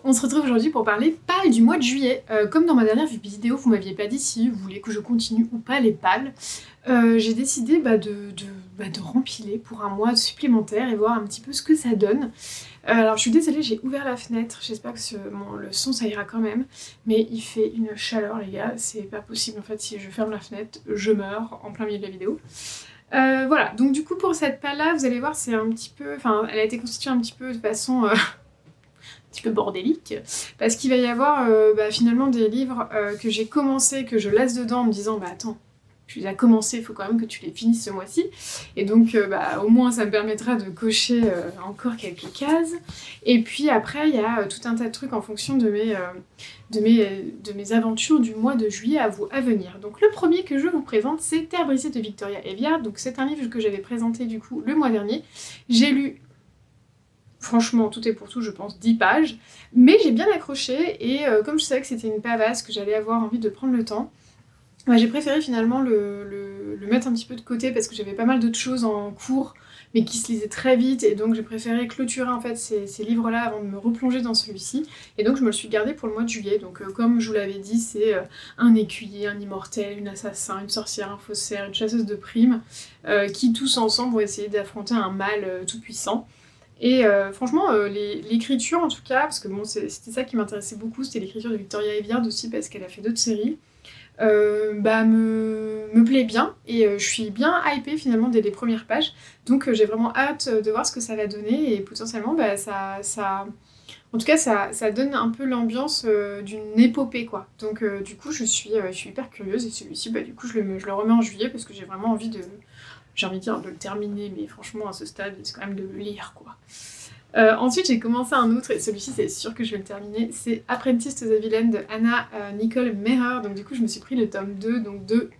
On se retrouve aujourd'hui pour parler pâles du mois de juillet. Comme dans ma dernière vidéo, vous m'aviez pas dit si vous voulez que je continue ou pas les pâles. J'ai décidé de rempiler pour un mois supplémentaire et voir un petit peu ce que ça donne. Alors je suis désolée, j'ai ouvert la fenêtre, j'espère que le son ça ira quand même, mais il fait une chaleur les gars, c'est pas possible en fait, si je ferme la fenêtre, je meurs en plein milieu de la vidéo. Voilà, donc du coup pour cette pâle là, vous allez voir, c'est un petit peu, enfin elle a été constituée un petit peu de façon un petit peu bordélique, parce qu'il va y avoir finalement des livres que j'ai commencé, que je laisse dedans en me disant bah attends, tu les as commencés, il faut quand même que tu les finisses ce mois-ci, et donc au moins ça me permettra de cocher encore quelques cases, et puis après il y a tout un tas de trucs en fonction de mes aventures du mois de juillet à venir. Donc le premier que je vous présente, c'est Terre brisée de Victoria Aveyard, donc c'est un livre que j'avais présenté du coup le mois dernier. J'ai lu, franchement, tout est pour tout, je pense, 10 pages, mais j'ai bien accroché, et comme je savais que c'était une pavasse, que j'allais avoir envie de prendre le temps, j'ai préféré finalement le mettre un petit peu de côté parce que j'avais pas mal d'autres choses en cours, mais qui se lisaient très vite, et donc j'ai préféré clôturer en fait ces livres-là avant de me replonger dans celui-ci, et donc je me le suis gardé pour le mois de juillet. Donc comme je vous l'avais dit, c'est un écuyer, un immortel, une assassin, une sorcière, un faussaire, une chasseuse de primes, qui tous ensemble vont essayer d'affronter un mal tout puissant. Et franchement, l'écriture en tout cas, parce que bon, c'était ça qui m'intéressait beaucoup, c'était l'écriture de Victoria Aveyard aussi, parce qu'elle a fait d'autres séries, me plaît bien, et je suis bien hypée finalement dès les premières pages, donc j'ai vraiment hâte de voir ce que ça va donner, et potentiellement en tout cas ça donne un peu l'ambiance d'une épopée quoi. Donc du coup je suis hyper curieuse, et celui-ci du coup je le remets en juillet parce que j'ai vraiment envie de... J'ai envie de dire de le terminer, mais franchement à ce stade c'est quand même de le lire quoi. Ensuite j'ai commencé un autre, et celui-ci c'est sûr que je vais le terminer, c'est Apprentice to the Villain de Anna Nicole Mehrer. Donc du coup je me suis pris le tome 2, donc de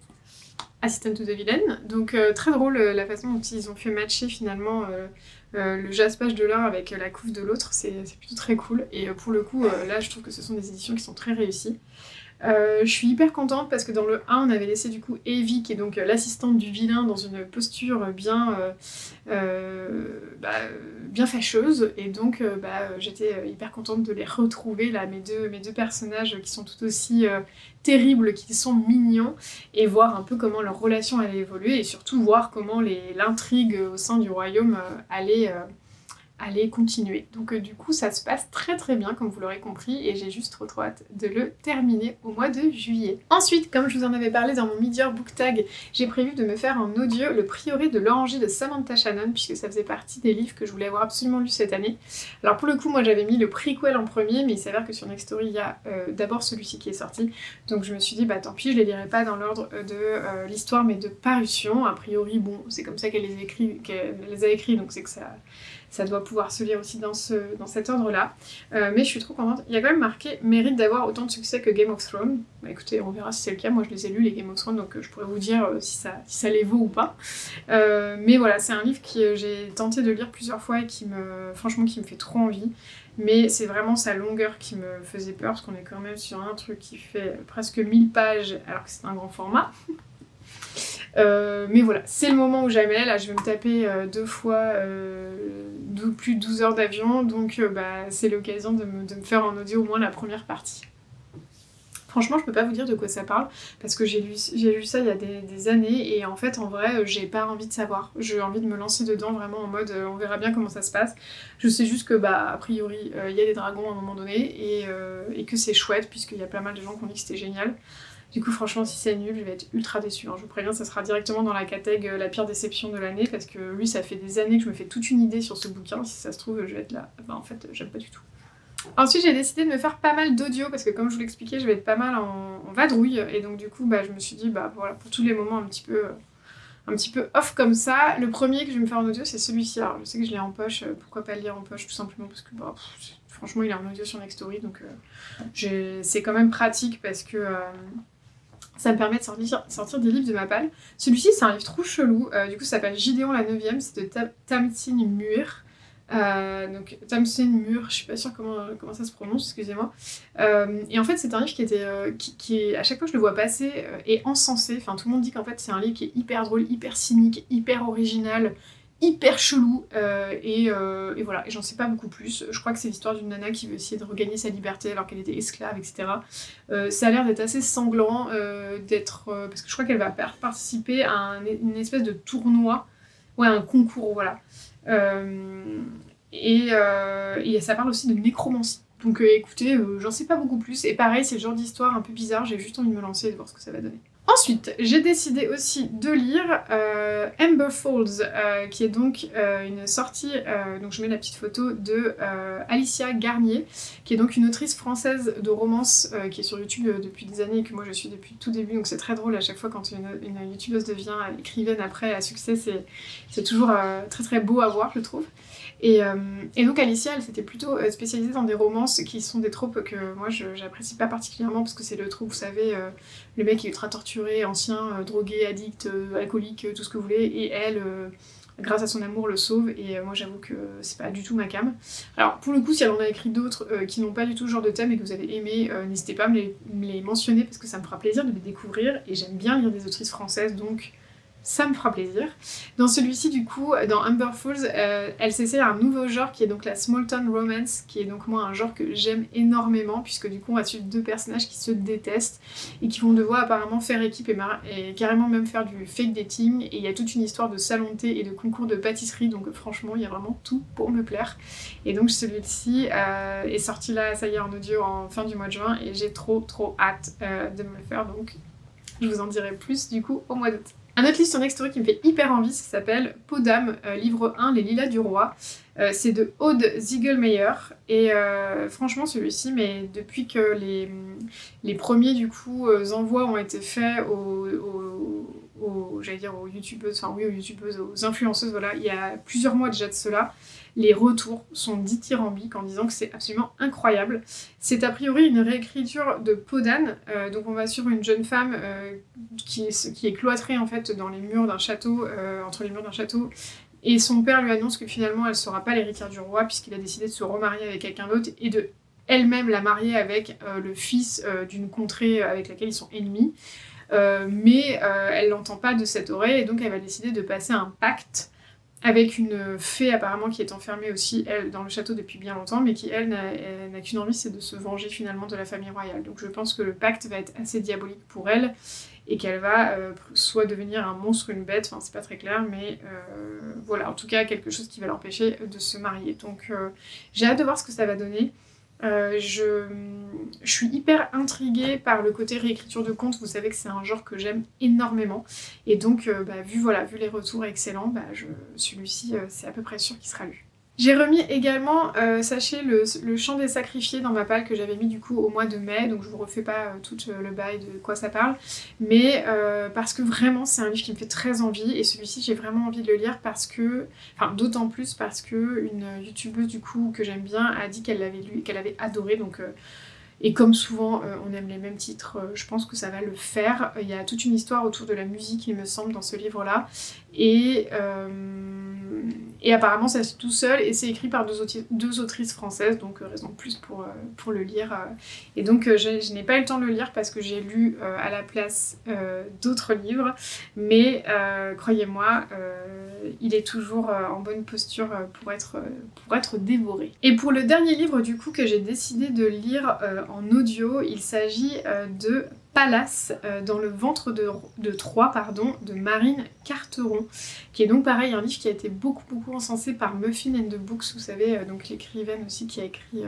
Assistant to the Villain. Donc très drôle la façon dont ils ont fait matcher finalement le jaspage de l'un avec la couve de l'autre, c'est plutôt très cool, et pour le coup là je trouve que ce sont des éditions qui sont très réussies. Je suis hyper contente parce que dans le 1 on avait laissé du coup Evie, qui est donc l'assistante du vilain, dans une posture bien fâcheuse, et donc j'étais hyper contente de les retrouver là, mes deux personnages qui sont tout aussi terribles qu'ils sont mignons, et voir un peu comment leur relation allait évoluer, et surtout voir comment l'intrigue au sein du royaume allait continuer. Donc du coup ça se passe très très bien comme vous l'aurez compris, et j'ai juste trop hâte de le terminer au mois de juillet. Ensuite, comme je vous en avais parlé dans mon mid-year book tag, j'ai prévu de me faire en audio Le Prieuré de l'Oranger de Samantha Shannon, puisque ça faisait partie des livres que je voulais avoir absolument lu cette année. Alors pour le coup moi j'avais mis le prequel en premier, mais il s'avère que sur Nextory il y a d'abord celui-ci qui est sorti, donc je me suis dit tant pis, je les lirai pas dans l'ordre de l'histoire mais de parution. A priori bon, c'est comme ça qu'elle les a écrits, donc c'est que ça doit pouvoir se lire aussi dans cet ordre-là. Mais je suis trop contente. Il y a quand même marqué « Mérite d'avoir autant de succès que Game of Thrones ». Écoutez, on verra si c'est le cas. Moi, je les ai lus, les Game of Thrones, donc je pourrais vous dire si ça les vaut ou pas. Mais voilà, c'est un livre que j'ai tenté de lire plusieurs fois et qui me fait trop envie. Mais c'est vraiment sa longueur qui me faisait peur, parce qu'on est quand même sur un truc qui fait presque 1000 pages, alors que c'est un grand format. Mais voilà, c'est le moment ou jamais. Là je vais me taper 2 fois plus de 12 heures d'avion, donc c'est l'occasion de me faire en audio au moins la première partie. Franchement je peux pas vous dire de quoi ça parle, parce que j'ai lu ça il y a des années, et en fait en vrai j'ai pas envie de savoir. J'ai envie de me lancer dedans vraiment en mode on verra bien comment ça se passe. Je sais juste que a priori il y a des dragons à un moment donné, et que c'est chouette, puisqu'il y a pas mal de gens qui ont dit que c'était génial. Du coup, franchement, si c'est nul, je vais être ultra déçue. Je vous préviens, ça sera directement dans la catég la pire déception de l'année, parce que lui, ça fait des années que je me fais toute une idée sur ce bouquin. Si ça se trouve, je vais être là. En fait, j'aime pas du tout. Ensuite, j'ai décidé de me faire pas mal d'audio, parce que comme je vous l'expliquais, je vais être pas mal en vadrouille. Et donc, du coup, je me suis dit, voilà, pour tous les moments un petit peu off comme ça, le premier que je vais me faire en audio, c'est celui-ci. Alors, je sais que je l'ai en poche. Pourquoi pas le lire en poche, tout simplement parce que, franchement, il est en audio sur Nextory. Donc, c'est quand même pratique, parce que... ça me permet de sortir des livres de ma palle. Celui-ci, c'est un livre trop chelou. Du coup, ça s'appelle Gideon la 9ème. C'est de Tamsin Muir. Donc, Tamsin Muir, je suis pas sûre comment ça se prononce, excusez-moi. Et en fait, c'est un livre qui est, à chaque fois que je le vois passer, est encensé. Enfin, tout le monde dit qu'en fait, c'est un livre qui est hyper drôle, hyper cynique, hyper original, hyper chelou et voilà, et j'en sais pas beaucoup plus. Je crois que c'est l'histoire d'une nana qui veut essayer de regagner sa liberté alors qu'elle était esclave, etc. Ça a l'air d'être assez sanglant, parce que je crois qu'elle va participer à une espèce de tournoi, ouais, un concours, voilà. Et ça parle aussi de nécromancie. Donc écoutez, j'en sais pas beaucoup plus, et pareil, c'est le genre d'histoire un peu bizarre, j'ai juste envie de me lancer et de voir ce que ça va donner. Ensuite, j'ai décidé aussi de lire Amber Falls, qui est donc une sortie, donc je mets la petite photo de Alicia Garnier, qui est donc une autrice française de romance qui est sur YouTube depuis des années et que moi je suis depuis le tout début, donc c'est très drôle à chaque fois quand une youtubeuse devient écrivaine après à succès, c'est toujours très très beau à voir, je trouve. Et donc Alicia, elle s'était plutôt spécialisée dans des romances qui sont des tropes que moi j'apprécie pas particulièrement, parce que c'est le trope, vous savez, le mec est ultra torturé, ancien, drogué, addict, alcoolique, tout ce que vous voulez, et elle, grâce à son amour, le sauve, et moi j'avoue que c'est pas du tout ma came. Alors pour le coup, si elle en a écrit d'autres qui n'ont pas du tout ce genre de thème et que vous avez aimé, n'hésitez pas à me les mentionner, parce que ça me fera plaisir de les découvrir, et j'aime bien lire des autrices françaises, donc ça me fera plaisir. Dans celui-ci, du coup, dans Amber Falls, elle s'essaie à un nouveau genre qui est donc la Small Town Romance, qui est donc moi un genre que j'aime énormément, puisque du coup on va suivre deux personnages qui se détestent et qui vont devoir apparemment faire équipe et carrément même faire du fake dating, et il y a toute une histoire de salon de thé et de concours de pâtisserie, donc franchement il y a vraiment tout pour me plaire. Et donc celui-ci est sorti là, ça y est, en audio en fin du mois de juin, et j'ai trop hâte de me le faire, donc je vous en dirai plus du coup au mois d'août. Un autre livre sur Next Story qui me fait hyper envie, ça s'appelle Peau d'âme, livre 1, Les Lilas du Roi. C'est de Aude Ziegelmeyer, et franchement celui-ci, mais depuis que les premiers du coup envois ont été faits j'allais dire aux youtubeuses, enfin oui aux youtubeuses, aux influenceuses, voilà, il y a plusieurs mois déjà de cela, les retours sont dithyrambiques en disant que c'est absolument incroyable. C'est a priori une réécriture de Peau d'âne, donc on va suivre une jeune femme qui est cloîtrée en fait dans les murs d'un château, entre les murs d'un château, et son père lui annonce que finalement elle ne sera pas l'héritière du roi puisqu'il a décidé de se remarier avec quelqu'un d'autre et de elle-même la marier avec le fils d'une contrée avec laquelle ils sont ennemis. Mais elle l'entend pas de cette oreille, et donc elle va décider de passer un pacte avec une fée apparemment qui est enfermée aussi, elle, dans le château depuis bien longtemps, mais qui, elle, n'a qu'une envie, c'est de se venger finalement de la famille royale. Donc je pense que le pacte va être assez diabolique pour elle, et qu'elle va soit devenir un monstre, une bête, enfin c'est pas très clair, mais voilà, en tout cas quelque chose qui va l'empêcher de se marier. Donc j'ai hâte de voir ce que ça va donner. Je suis hyper intriguée par le côté réécriture de contes, vous savez que c'est un genre que j'aime énormément, et donc vu les retours excellents, celui-ci c'est à peu près sûr qu'il sera lu. J'ai remis également, sachez, le Chant des Sacrifiés dans ma palle que j'avais mis du coup au mois de mai, donc je vous refais pas tout le bail de quoi ça parle, mais parce que vraiment c'est un livre qui me fait très envie, et celui-ci j'ai vraiment envie de le lire parce que, enfin d'autant plus parce que une youtubeuse du coup que j'aime bien a dit qu'elle l'avait lu et qu'elle avait adoré, donc et comme souvent on aime les mêmes titres, je pense que ça va le faire. Il y a toute une histoire autour de la musique, il me semble, dans ce livre-là, et apparemment ça se fait tout seul, et c'est écrit par deux autrices françaises, donc raison de plus pour le lire. Et donc je n'ai pas eu le temps de le lire parce que j'ai lu à la place d'autres livres, mais croyez-moi, il est toujours en bonne posture pour être dévoré. Et pour le dernier livre du coup que j'ai décidé de lire en audio, il s'agit de Palace, dans le ventre de Troie, de Marine Carteron, qui est donc pareil un livre qui a été beaucoup encensé par Muffin and the Books, vous savez, donc l'écrivaine aussi qui a écrit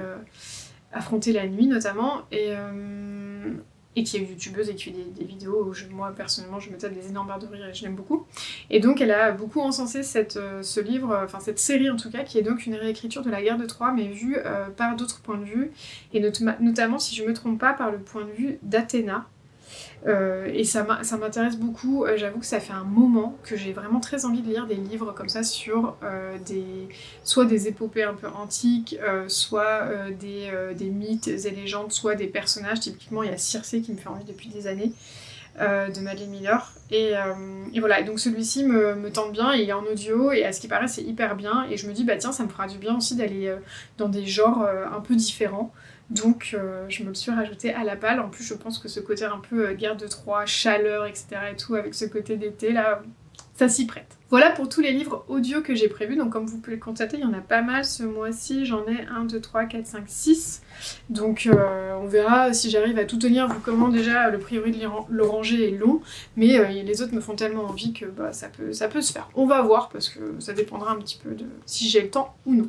Affronter la nuit notamment, et qui est youtubeuse et qui fait des vidéos où moi personnellement je me tape des énormes barres de rire et je l'aime beaucoup. Et donc elle a beaucoup encensé ce livre, enfin cette série en tout cas, qui est donc une réécriture de la guerre de Troie, mais vue par d'autres points de vue, et notamment, si je me trompe pas, par le point de vue d'Athéna. Et ça m'intéresse beaucoup. J'avoue que ça fait un moment que j'ai vraiment très envie de lire des livres comme ça sur soit des épopées un peu antiques, soit des mythes et légendes, soit des personnages. Typiquement il y a Circé qui me fait envie depuis des années, de Madeline Miller, et voilà, et donc celui-ci me tente bien, il est en audio et à ce qui paraît c'est hyper bien, et je me dis tiens, ça me fera du bien aussi d'aller dans des genres un peu différents. Donc je me le suis rajouté à la palle. En plus je pense que ce côté un peu guerre de Troie, chaleur, etc. et tout, avec ce côté d'été là, ça s'y prête. Voilà pour tous les livres audio que j'ai prévus, donc comme vous pouvez le constater, il y en a pas mal ce mois-ci, j'en ai 1, 2, 3, 4, 5, 6. Donc on verra si j'arrive à tout tenir, vu comment déjà le priori de l'oranger est long, mais les autres me font tellement envie que bah, ça peut se faire. On va voir, parce que ça dépendra un petit peu de si j'ai le temps ou non.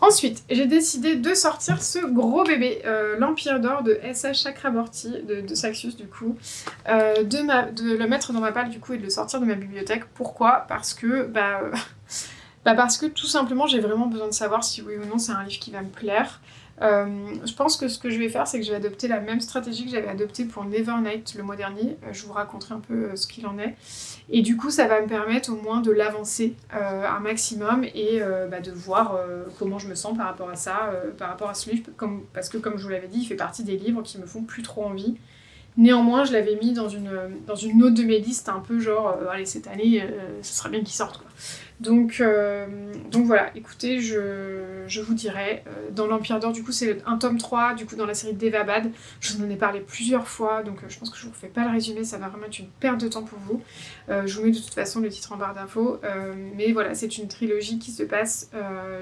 Ensuite, j'ai décidé de sortir ce gros bébé, l'Empire d'Or de S.A. Chakraborty, de Saxius du coup, de le mettre dans ma palle du coup et de le sortir de ma bibliothèque. Pourquoi ? Parce que, parce que tout simplement j'ai vraiment besoin de savoir si oui ou non c'est un livre qui va me plaire. Je pense que ce que je vais faire, c'est que je vais adopter la même stratégie que j'avais adoptée pour Nevernight le mois dernier. Je vous raconterai un peu ce qu'il en est. Et du coup, ça va me permettre au moins de l'avancer un maximum et de voir comment je me sens par rapport à ça, par rapport à ce livre. Parce que, comme je vous l'avais dit, il fait partie des livres qui me font plus trop envie. Néanmoins, je l'avais mis dans une autre de mes listes, un peu genre, allez, cette année, ce serait bien qu'il sorte, quoi. Donc voilà, écoutez, je vous dirai. Dans l'Empire d'Or, du coup, c'est un tome 3, du coup, dans la série Devabad. Je vous en ai parlé plusieurs fois, donc je pense que je vous refais pas le résumé, ça va vraiment être une perte de temps pour vous. Je vous mets de toute façon le titre en barre d'infos. Mais voilà, c'est une trilogie qui se passe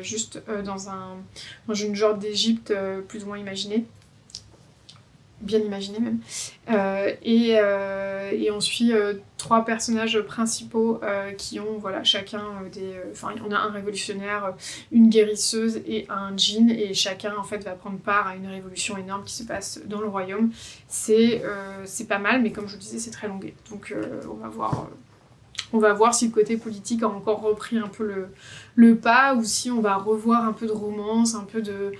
juste dans une genre d'Égypte plus ou moins imaginée. Bien imaginé même. Et on suit 3 personnages principaux qui ont voilà, chacun on a un révolutionnaire, une guérisseuse et un djinn, et chacun en fait va prendre part à une révolution énorme qui se passe dans le royaume. C'est pas mal, mais comme je vous disais, c'est très longué. Donc on va voir si le côté politique a encore repris un peu le pas, ou si on va revoir un peu de romance, un peu de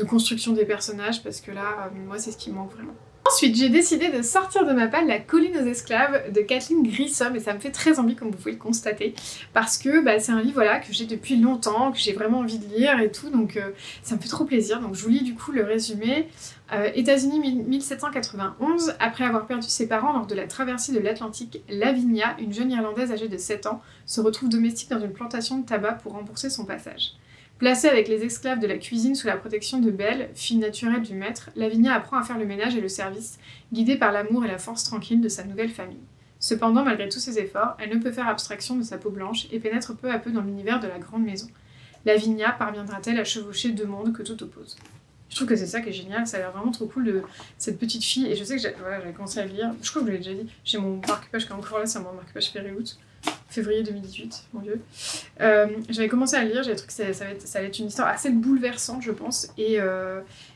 construction des personnages, parce que là, moi, c'est ce qui me manque vraiment. Ensuite, j'ai décidé de sortir de ma palle La Colline aux Esclaves de Kathleen Grissom, et ça me fait très envie, comme vous pouvez le constater, parce que c'est un livre voilà, que j'ai depuis longtemps, que j'ai vraiment envie de lire et tout, donc ça me fait trop plaisir. Donc je vous lis du coup le résumé. États-Unis 1791, après avoir perdu ses parents lors de la traversée de l'Atlantique, Lavinia, une jeune Irlandaise âgée de 7 ans, se retrouve domestique dans une plantation de tabac pour rembourser son passage. Placée avec les esclaves de la cuisine sous la protection de Belle, fille naturelle du maître, Lavinia apprend à faire le ménage et le service, guidée par l'amour et la force tranquille de sa nouvelle famille. Cependant, malgré tous ses efforts, elle ne peut faire abstraction de sa peau blanche et pénètre peu à peu dans l'univers de la grande maison. Lavinia parviendra-t-elle à chevaucher 2 mondes que tout oppose ? Je trouve que c'est ça qui est génial, ça a l'air vraiment trop cool de cette petite fille, et je sais que j'avais commencé à le lire, je crois que je l'ai déjà dit, j'ai mon marque-page qui est encore là, c'est mon marque-page Ferry-Out, février 2018, mon dieu. J'avais commencé à le lire, j'avais trouvé que ça allait être une histoire assez bouleversante, je pense, et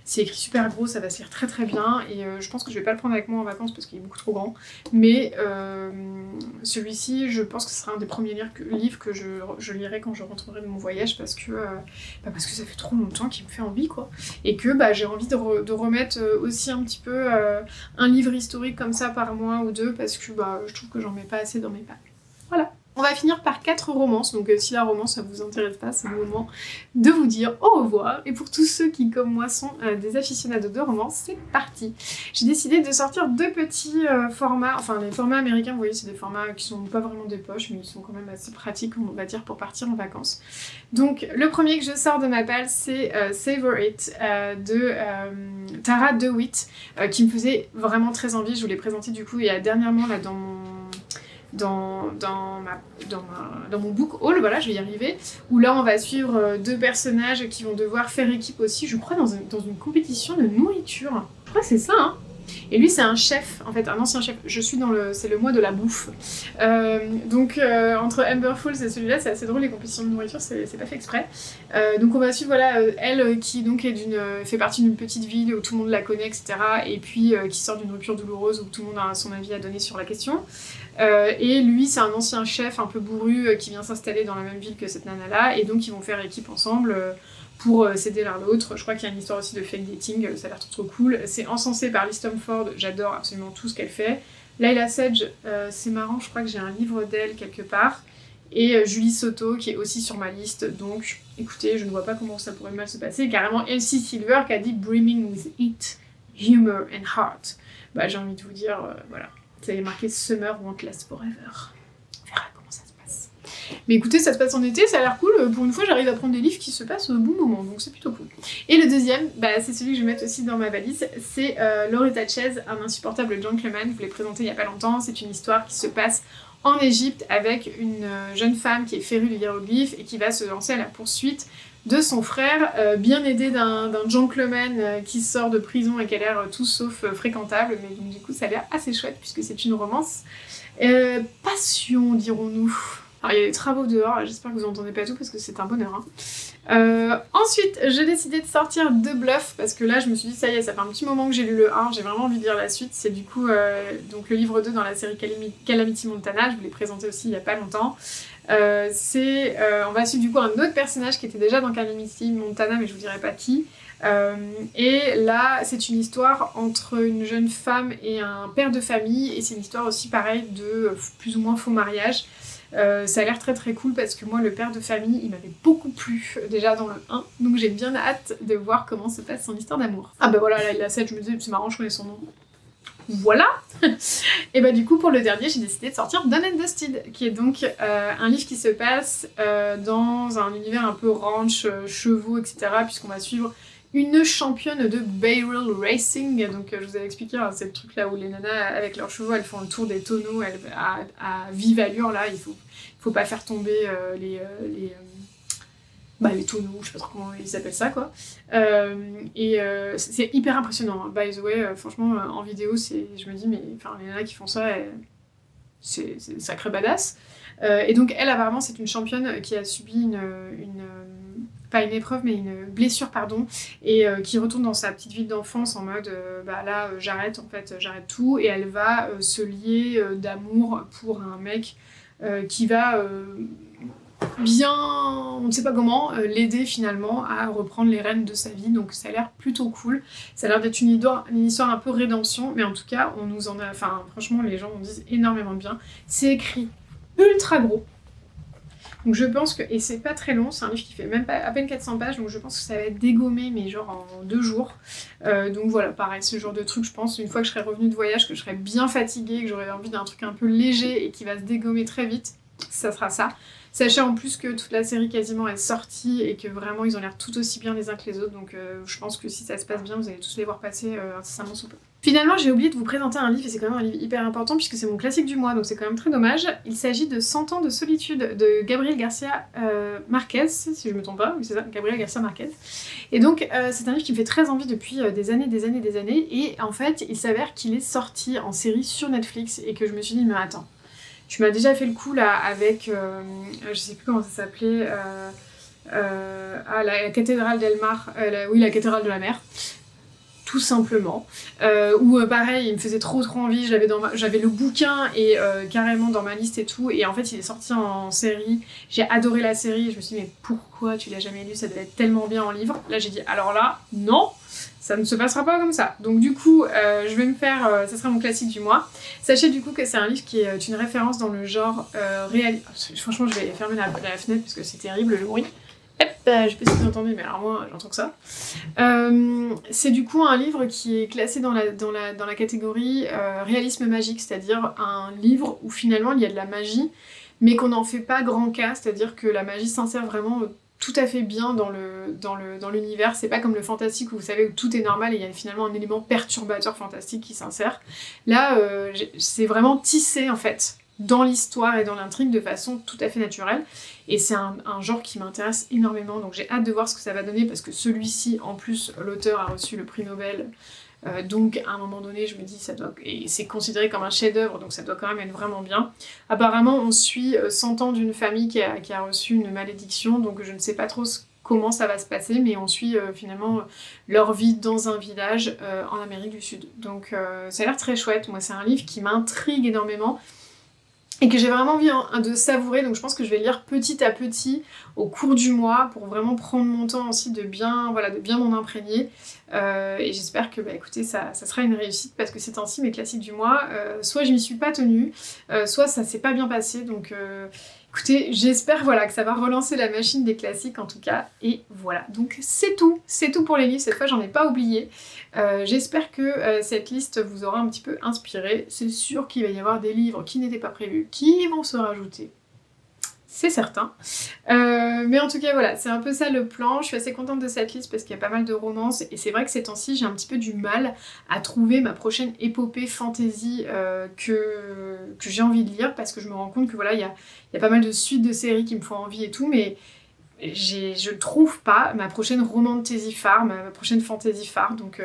c'est écrit super gros, ça va se lire très très bien, et je pense que je vais pas le prendre avec moi en vacances parce qu'il est beaucoup trop grand, mais celui-ci, je pense que ce sera un des premiers livres que je lirai quand je rentrerai de mon voyage, parce que ça fait trop longtemps qu'il me fait envie, quoi, et que j'ai envie de remettre aussi un petit peu un livre historique comme ça par mois ou 2, parce que je trouve que j'en mets pas assez dans mes pages. Voilà. On va finir par 4 romances, donc si la romance ça vous intéresse pas, c'est le moment de vous dire au revoir. Et pour tous ceux qui, comme moi, sont des aficionados de romance, c'est parti. J'ai décidé de sortir 2 petits formats, enfin les formats américains, vous voyez, c'est des formats qui sont pas vraiment des poches, mais ils sont quand même assez pratiques, on va dire, pour partir en vacances. Donc le premier que je sors de ma palle, c'est Savor It de Tara DeWitt, qui me faisait vraiment très envie. Je vous l'ai présenté du coup il y a dernièrement là dans mon book haul, voilà, je vais y arriver, où là on va suivre 2 personnages qui vont devoir faire équipe aussi, je crois, dans une compétition de nourriture. Je crois que c'est ça, hein. Et lui c'est un chef, en fait, un ancien chef. C'est le mois de la bouffe. Entre Amber Falls et celui-là, c'est assez drôle, les compétitions de nourriture, c'est pas fait exprès. Donc on va suivre, voilà, elle qui donc fait partie d'une petite ville où tout le monde la connaît, etc. Et puis qui sort d'une rupture douloureuse où tout le monde a son avis à donner sur la question. Et lui, c'est un ancien chef un peu bourru qui vient s'installer dans la même ville que cette nana-là, et donc ils vont faire équipe ensemble pour s'aider l'un l'autre. Je crois qu'il y a une histoire aussi de fake dating, ça a l'air trop cool. C'est encensé par Liz Tomford, j'adore absolument tout ce qu'elle fait. Layla Sedge, c'est marrant, je crois que j'ai un livre d'elle quelque part. Et Julie Soto, qui est aussi sur ma liste, donc écoutez, je ne vois pas comment ça pourrait mal se passer. Carrément, Elsie Silver qui a dit « Brimming with heat, humor and heart ». J'ai envie de vous dire, voilà. Ça y est marqué Summer Won't Last Forever. On verra comment ça se passe. Mais écoutez, ça se passe en été, ça a l'air cool. Pour une fois, j'arrive à prendre des livres qui se passent au bon moment, donc c'est plutôt cool. Et le deuxième, c'est celui que je vais mettre aussi dans ma valise, c'est Loretta Chase, un insupportable gentleman. Je vous l'ai présenté il y a pas longtemps. C'est une histoire qui se passe en Égypte avec une jeune femme qui est férue de hiéroglyphes et qui va se lancer à la poursuite de son frère, bien aidé d'un gentleman qui sort de prison et qui a l'air tout sauf fréquentable, mais donc du coup ça a l'air assez chouette puisque c'est une romance. Passion, dirons-nous. Alors il y a des travaux dehors, j'espère que vous n'entendez pas tout parce que c'est un bonheur. Ensuite, j'ai décidé de sortir The Bluff parce que là je me suis dit ça y est, ça fait un petit moment que j'ai lu le 1, j'ai vraiment envie de lire la suite. C'est du coup donc le livre 2 dans la série Calamity Montana, je vous l'ai présenté aussi il y a pas longtemps. On va suivre du coup un autre personnage qui était déjà dans Calamity Montana mais je vous dirai pas qui. Et là c'est une histoire entre une jeune femme et un père de famille et c'est une histoire aussi pareil de plus ou moins faux mariage. Ça a l'air très très cool parce que moi le père de famille il m'avait beaucoup plu déjà dans le 1 donc j'ai bien hâte de voir comment se passe son histoire d'amour. Ah bah voilà là il a 7, je me disais c'est marrant je connais son nom. Voilà. Et bah du coup pour le dernier j'ai décidé de sortir Done and Dusted qui est donc un livre qui se passe dans un univers un peu ranch, chevaux etc. puisqu'on va suivre une championne de barrel racing, donc je vous avais expliqué, hein, c'est le truc là où les nanas avec leurs chevaux elles font le tour des tonneaux à vive allure là, il faut pas faire tomber les tonneaux, je sais pas trop comment ils appellent ça quoi. C'est hyper impressionnant, hein. By the way, franchement en vidéo je me dis mais les nanas qui font ça, c'est sacré badass. Et donc elle apparemment c'est une championne qui a subi pas une épreuve mais une blessure pardon et qui retourne dans sa petite ville d'enfance en mode là j'arrête en fait, j'arrête tout et elle va se lier d'amour pour un mec qui va bien, on ne sait pas comment, l'aider finalement à reprendre les rênes de sa vie, donc ça a l'air plutôt cool. Ça a l'air d'être une histoire un peu rédemption, mais en tout cas, on nous en a, franchement, les gens en disent énormément de bien. C'est écrit ultra gros, donc je pense que, et c'est pas très long, c'est un livre qui fait même pas à peine 400 pages, donc je pense que ça va être dégommé, mais genre en 2 jours. Donc voilà, pareil, ce genre de truc, je pense, une fois que je serai revenue de voyage, que je serai bien fatiguée, que j'aurai envie d'un truc un peu léger et qui va se dégommer très vite, ça sera ça. Sachez en plus que toute la série quasiment est sortie et que vraiment ils ont l'air tout aussi bien les uns que les autres, donc je pense que si ça se passe bien, vous allez tous les voir passer incessamment sous peu. Finalement, j'ai oublié de vous présenter un livre, et c'est quand même un livre hyper important puisque c'est mon classique du mois, donc c'est quand même très dommage. Il s'agit de 100 ans de solitude de Gabriel Garcia Marquez, si je me trompe pas, oui c'est ça, Gabriel Garcia Marquez. Et donc c'est un livre qui me fait très envie depuis des années, et en fait il s'avère qu'il est sorti en série sur Netflix et que je me suis dit mais attends, tu m'as déjà fait le coup là avec, je sais plus comment ça s'appelait, la cathédrale d'Elmar, la cathédrale de la mer, tout simplement. Où pareil, il me faisait trop envie, j'avais le bouquin et carrément dans ma liste et tout, et en fait il est sorti en série, j'ai adoré la série, et je me suis dit mais pourquoi tu l'as jamais lu, ça devait être tellement bien en livre. Là j'ai dit alors là, non, ça ne se passera pas comme ça. Donc du coup, je vais me faire, ça sera mon classique du mois. Sachez du coup que c'est un livre qui est une référence dans le genre franchement je vais fermer la fenêtre parce que c'est terrible le bruit. Hop, je sais pas si vous entendez, mais alors moi j'entends que ça. C'est du coup un livre qui est classé dans la catégorie réalisme magique, c'est-à-dire un livre où finalement il y a de la magie, mais qu'on n'en fait pas grand cas, c'est-à-dire que la magie s'insère vraiment tout à fait bien dans l'univers. C'est pas comme le fantastique où vous savez où tout est normal et il y a finalement un élément perturbateur fantastique qui s'insère. Là, c'est vraiment tissé en fait dans l'histoire et dans l'intrigue de façon tout à fait naturelle. Et c'est un genre qui m'intéresse énormément, donc j'ai hâte de voir ce que ça va donner, parce que celui-ci, en plus, l'auteur a reçu le prix Nobel, donc à un moment donné, je me dis, et c'est considéré comme un chef-d'œuvre, donc ça doit quand même être vraiment bien. Apparemment, on suit 100 ans d'une famille qui a reçu une malédiction, donc je ne sais pas trop comment ça va se passer, mais on suit finalement leur vie dans un village en Amérique du Sud. Donc ça a l'air très chouette. Moi, c'est un livre qui m'intrigue énormément, et que j'ai vraiment envie de savourer, donc je pense que je vais lire petit à petit au cours du mois pour vraiment prendre mon temps aussi de bien m'en imprégner. Et j'espère que écoutez, ça sera une réussite, parce que ces temps-ci, mes classiques du mois, soit je m'y suis pas tenue, soit ça s'est pas bien passé, donc écoutez, j'espère que ça va relancer la machine des classiques en tout cas, et voilà. Donc c'est tout pour les livres, cette fois j'en ai pas oublié. J'espère que cette liste vous aura un petit peu inspiré. C'est sûr qu'il va y avoir des livres qui n'étaient pas prévus, qui vont se rajouter. c'est certain. Mais en tout cas voilà, c'est un peu ça le plan. Je suis assez contente de cette liste parce qu'il y a pas mal de romances et c'est vrai que ces temps-ci j'ai un petit peu du mal à trouver ma prochaine épopée fantasy que j'ai envie de lire parce que je me rends compte que voilà, il y a pas mal de suites de séries qui me font envie et tout, mais je trouve pas ma prochaine romantasy phare, ma prochaine fantasy phare, donc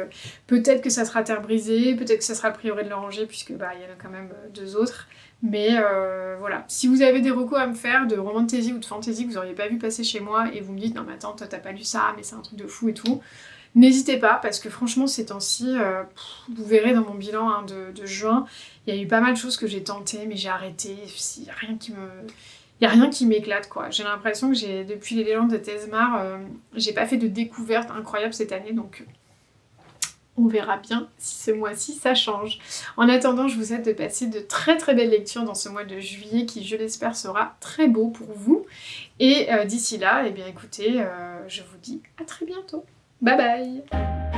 peut-être que ça sera Terre brisée, peut-être que ça sera le Prieuré de l'Oranger, puisque bah il y en a quand même deux autres, mais voilà. Si vous avez des recos à me faire de romantasy ou de fantasy que vous auriez pas vu passer chez moi, et vous me dites non mais attends, toi t'as pas lu ça, mais c'est un truc de fou et tout, n'hésitez pas, parce que franchement ces temps-ci, vous verrez dans mon bilan hein, de juin, il y a eu pas mal de choses que j'ai tentées, mais j'ai arrêté, il y a rien qui me... Il n'y a rien qui m'éclate quoi. J'ai l'impression que depuis les légendes de Tezmar, j'ai pas fait de découvertes incroyables cette année, donc on verra bien si ce mois-ci ça change. En attendant, je vous souhaite de passer de très très belles lectures dans ce mois de juillet qui, je l'espère, sera très beau pour vous. Et d'ici là, eh bien écoutez, je vous dis à très bientôt. Bye bye!